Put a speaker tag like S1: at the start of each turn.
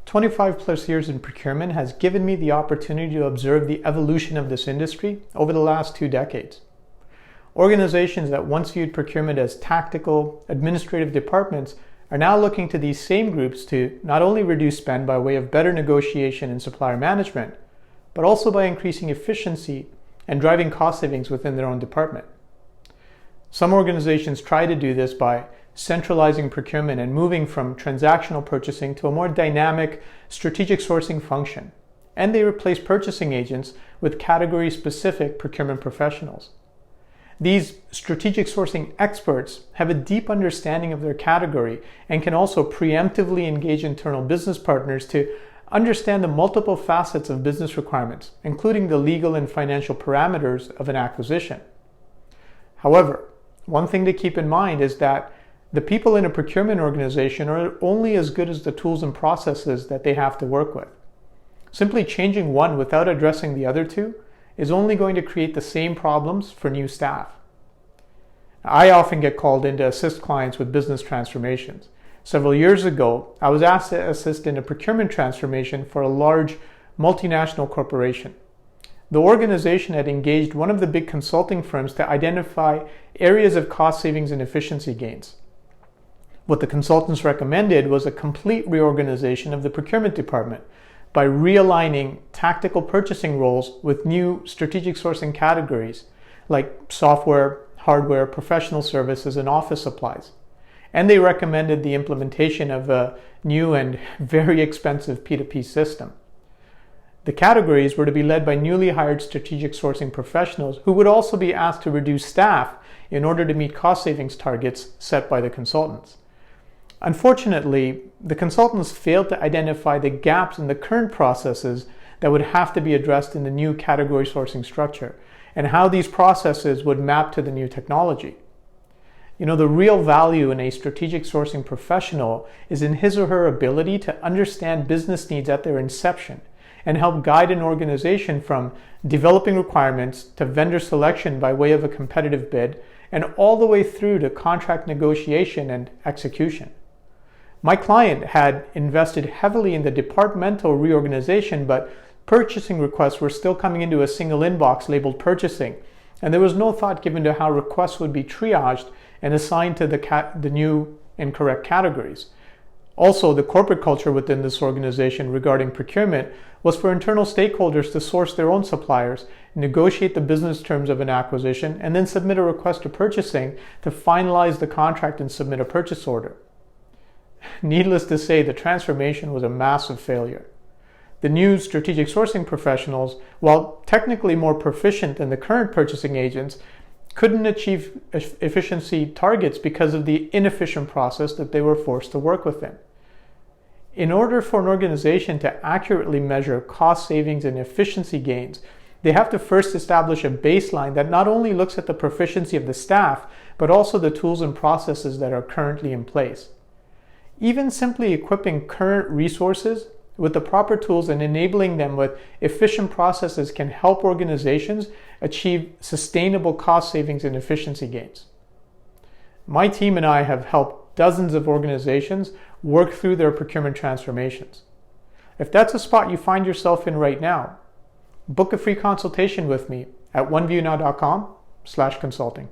S1: 25 plus years in procurement has given me the opportunity to observe the evolution of this industry over the last 2 decades. Organizations that once viewed procurement as tactical, administrative departments are now looking to these same groups to not only reduce spend by way of better negotiation and supplier management, but also by increasing efficiency and driving cost savings within their own department. Some organizations try to do this by centralizing procurement and moving from transactional purchasing to a more dynamic strategic sourcing function, and they replace purchasing agents with category-specific procurement professionals. These strategic sourcing experts have a deep understanding of their category and can also preemptively engage internal business partners to understand the multiple facets of business requirements, including the legal and financial parameters of an acquisition. However, one thing to keep in mind is that the people in a procurement organization are only as good as the tools and processes that they have to work with. Simply changing one without addressing the other two is only going to create the same problems for new staff. I often get called in to assist clients with business transformations. Several years ago, I was asked to assist in a procurement transformation for a large multinational corporation. The organization had engaged one of the big consulting firms to identify areas of cost savings and efficiency gains. What the consultants recommended was a complete reorganization of the procurement department by realigning tactical purchasing roles with new strategic sourcing categories like software, hardware, professional services, and office supplies. And they recommended the implementation of a new and very expensive P2P system. The categories were to be led by newly hired strategic sourcing professionals who would also be asked to reduce staff in order to meet cost savings targets set by the consultants. Unfortunately, the consultants failed to identify the gaps in the current processes that would have to be addressed in the new category sourcing structure and how these processes would map to the new technology. The real value in a strategic sourcing professional is in his or her ability to understand business needs at their inception and help guide an organization from developing requirements to vendor selection by way of a competitive bid and all the way through to contract negotiation and execution. My client had invested heavily in the departmental reorganization, but purchasing requests were still coming into a single inbox labeled purchasing, and there was no thought given to how requests would be triaged and assigned to the new and correct categories. Also, the corporate culture within this organization regarding procurement was for internal stakeholders to source their own suppliers, negotiate the business terms of an acquisition, and then submit a request to purchasing to finalize the contract and submit a purchase order. Needless to say, the transformation was a massive failure. The new strategic sourcing professionals, while technically more proficient than the current purchasing agents, couldn't achieve efficiency targets because of the inefficient process that they were forced to work within. In order for an organization to accurately measure cost savings and efficiency gains, they have to first establish a baseline that not only looks at the proficiency of the staff, but also the tools and processes that are currently in place. Even simply equipping current resources with the proper tools and enabling them with efficient processes can help organizations achieve sustainable cost savings and efficiency gains. My team and I have helped dozens of organizations work through their procurement transformations. If that's a spot you find yourself in right now, book a free consultation with me at oneviewnow.com/consulting.